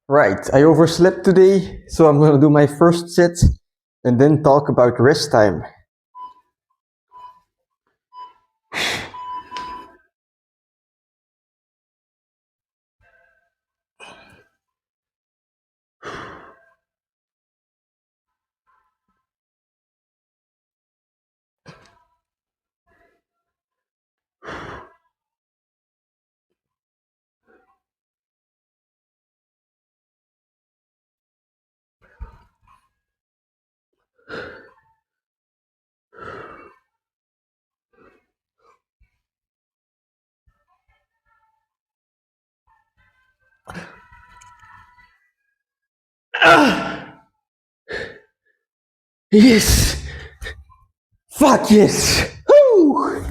Right, I overslept today, so I'm gonna do my first set and then talk about rest time. Yes! Fuck yes! Woo!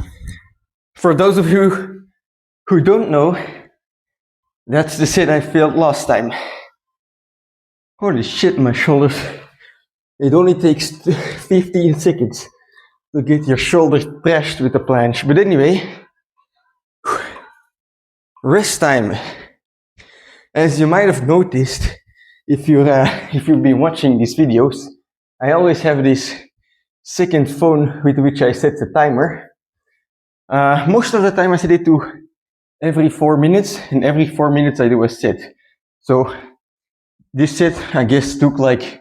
For those of you who don't know, that's the set I failed last time. Holy shit, my shoulders. It only takes 15 seconds to get your shoulders trashed with the planche. But anyway, rest time. As you might have noticed, if you've been watching these videos, I always have this second phone with which I set the timer. Most of the time I set it to every 4 minutes, and every 4 minutes I do a set. So this set, I guess, took like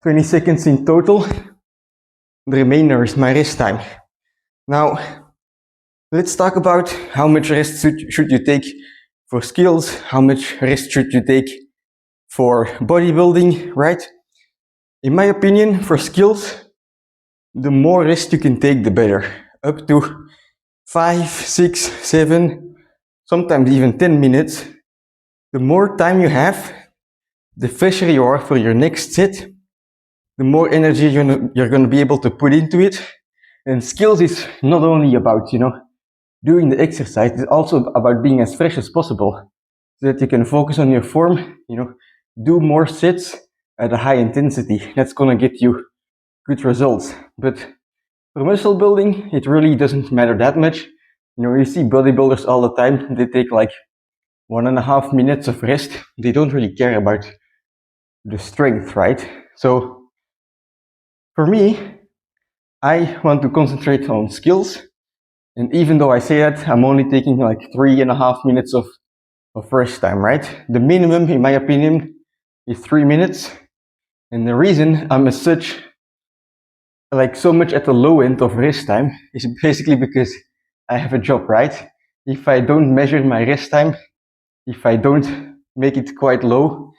20 seconds in total. The remainder is my rest time. Now, let's talk about how much rest should you take for skills, how much rest should you take for bodybuilding, right? In my opinion, for skills, the more rest you can take, the better. Up to 5, 6, 7, sometimes even 10 minutes. The more time you have, the fresher you are for your next set, the more energy you're going to be able to put into it. And skills is not only about, doing the exercise, it's also about being as fresh as possible so that you can focus on your form, do more sets at a high intensity. That's going to get you good results. But for muscle building, it really doesn't matter that much. You see bodybuilders all the time, they take like 1.5 minutes of rest. They don't really care about the strength, right? So for me, I want to concentrate on skills. And even though I say that, I'm only taking like 3.5 minutes of rest time, right? The minimum, in my opinion, is 3 minutes. And the reason I'm as such, like so much at the low end of rest time is basically because I have a job, right? If I don't measure my rest time, if I don't make it quite low,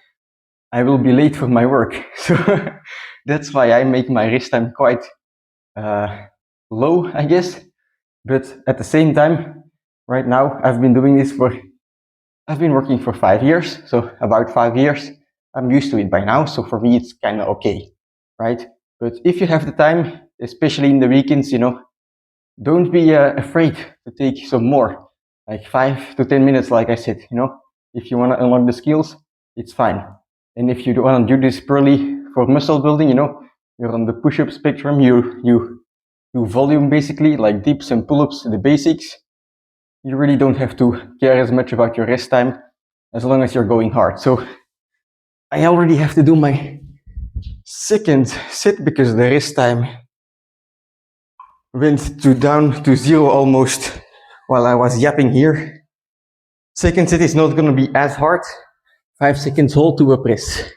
I will be late for my work. So that's why I make my rest time quite low, I guess. But at the same time, right now, I've been working for 5 years. So about 5 years, I'm used to it by now. So for me, it's kind of okay, right? But if you have the time, especially in the weekends, don't be afraid to take some more, like 5 to 10 minutes, like I said, if you want to unlock the skills, it's fine. And if you want to do this purely for muscle building, you're on the push-up spectrum, you do volume basically, like dips and pull-ups, the basics. You really don't have to care as much about your rest time as long as you're going hard. So I already have to do my second set because the rest time went down to 0 almost while I was yapping here. Second set is not going to be as hard. 5 seconds hold to a press.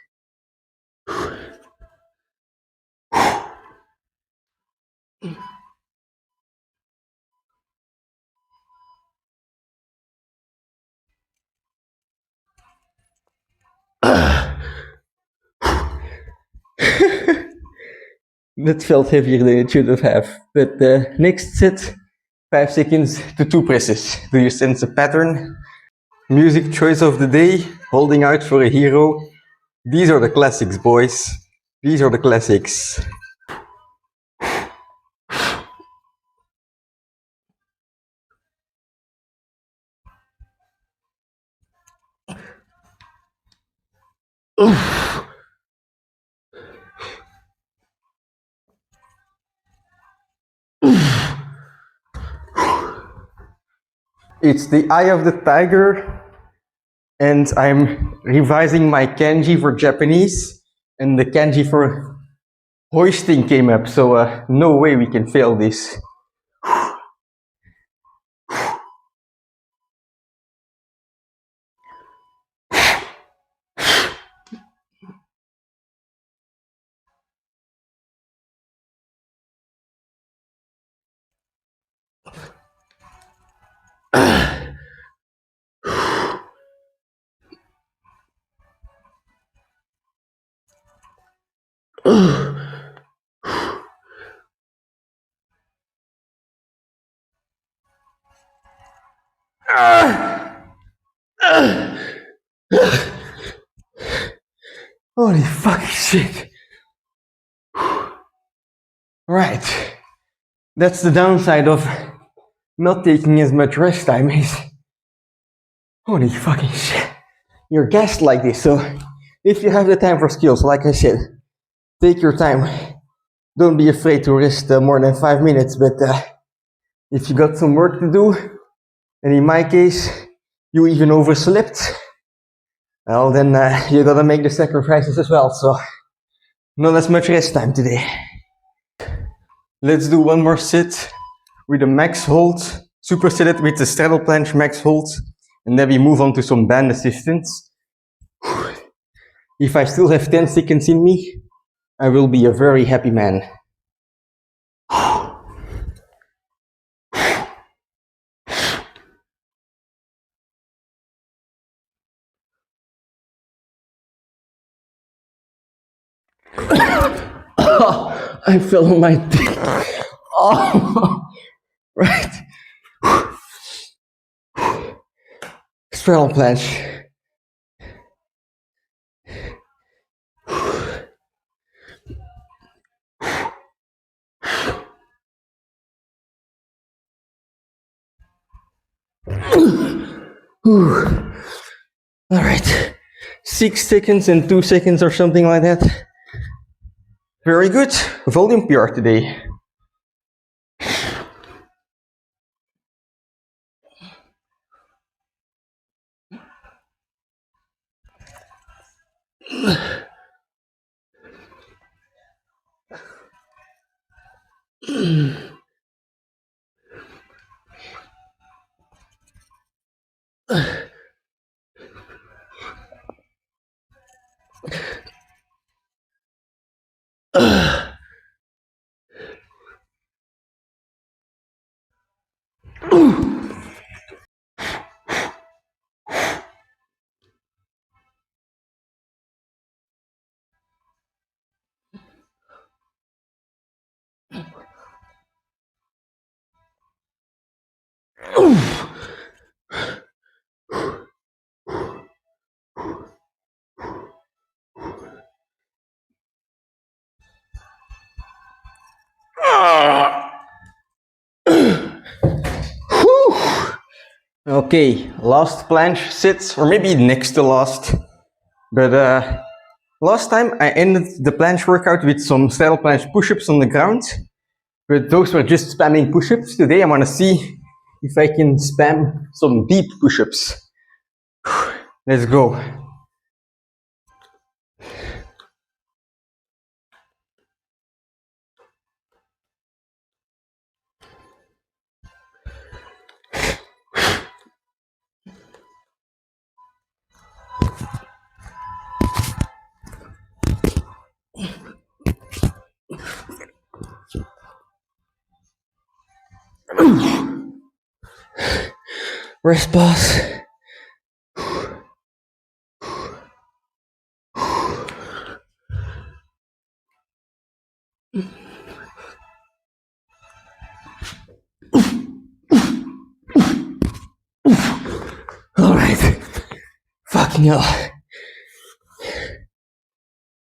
That felt heavier than it should have. But the next set, 5 seconds to 2 presses. Do you sense a pattern? Music choice of the day, holding out for a hero. These are the classics, boys. These are the classics. Oof. It's the eye of the tiger, and I'm revising my kanji for Japanese, and the kanji for hoisting came up, so no way we can fail this. Holy fucking shit. Right. That's the downside of not taking as much rest time is, holy fucking shit. You're gassed like this, so if you have the time for skills, like I said, take your time. Don't be afraid to rest more than 5 minutes, but if you got some work to do, and in my case, you even overslept, well, then you gotta make the sacrifices as well, so not as much rest time today. Let's do one more sit with a max hold, superset with the straddle planche max hold, and then we move on to some band assistance. If I still have 10 seconds in me, I will be a very happy man. I fell on my dick. Oh, right. Straddle planche. All right, 6 seconds and 2 seconds or something like that. Very good. Volume PR today. Okay, last planche sits, or maybe next to last. But last time I ended the planche workout with some straddle planche push-ups on the ground. But those were just spamming push-ups. Today I want to see if I can spam some deep push-ups. Let's go. Rest pause. Alright. Fucking hell.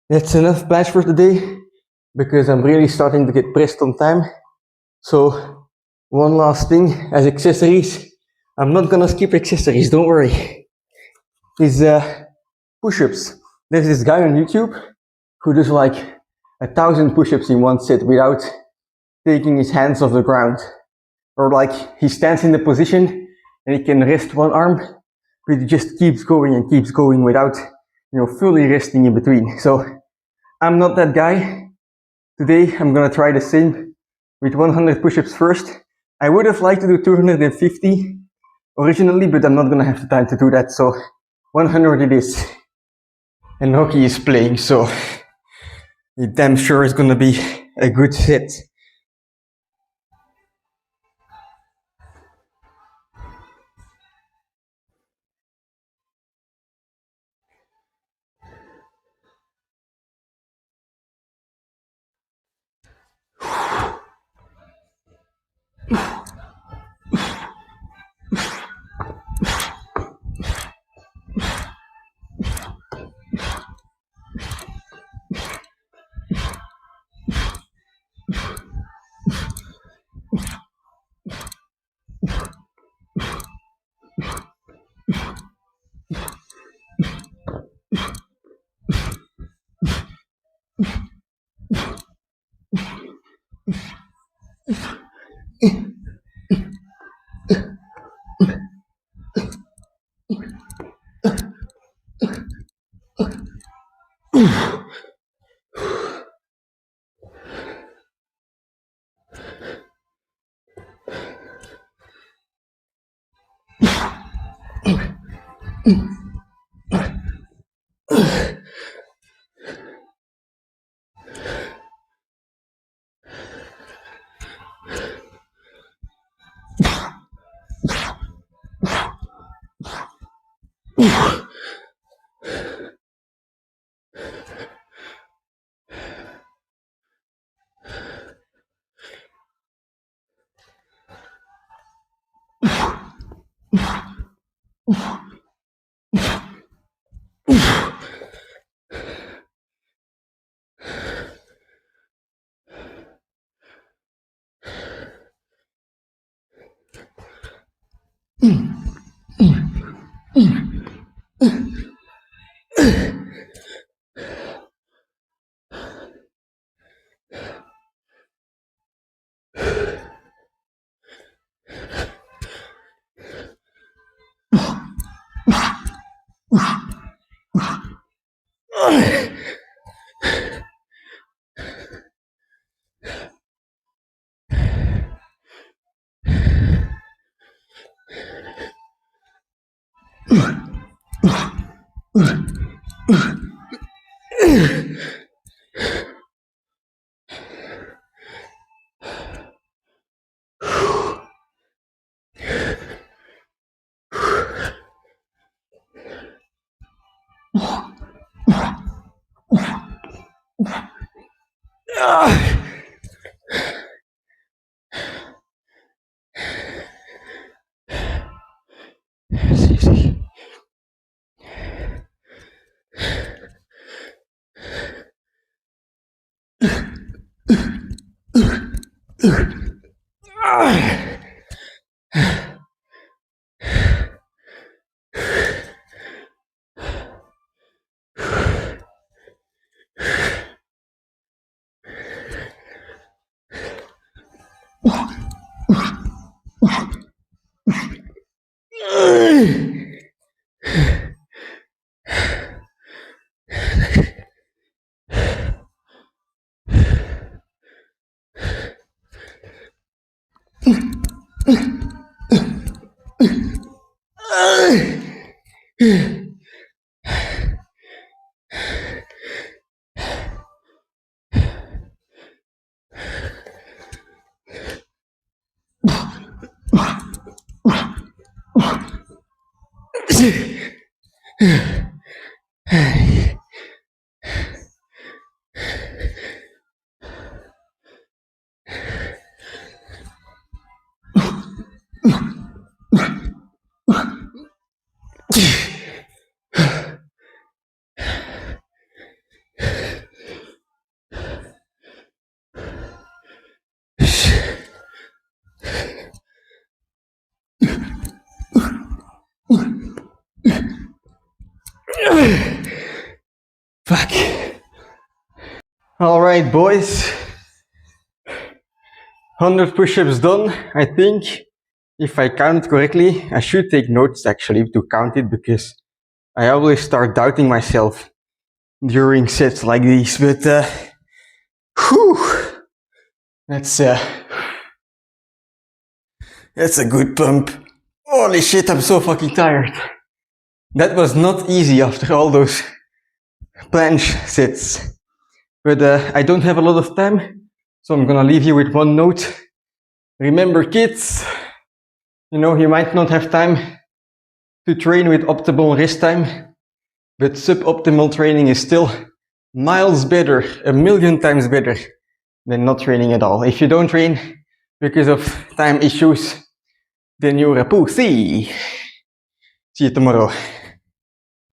That's enough planche for today, because I'm really starting to get pressed on time. So, one last thing as accessories. I'm not gonna skip accessories, don't worry. Is push-ups. There's this guy on YouTube who does like 1,000 push-ups in one set without taking his hands off the ground. Or like he stands in the position and he can rest one arm but it just keeps going and keeps going without, fully resting in between. So I'm not that guy. Today I'm gonna try the same with 100 push-ups first. I would have liked to do 250 originally, but I'm not gonna have the time to do that, so 100 it is. And hockey is playing, so it damn sure is gonna be a good set. Fuck. All right, boys. 100 push-ups done, I think. if I count correctly, I should take notes actually to count it, because I always start doubting myself during sets like these. But whew, that's a good pump. Holy shit, I'm so fucking tired. That was not easy after all those planche sets. But I don't have a lot of time, so I'm gonna leave you with one note. Remember, kids, you know, you might not have time to train with optimal rest time, but suboptimal training is still miles better, a million times better than not training at all. If you don't train because of time issues, then you're a pussy. See you tomorrow.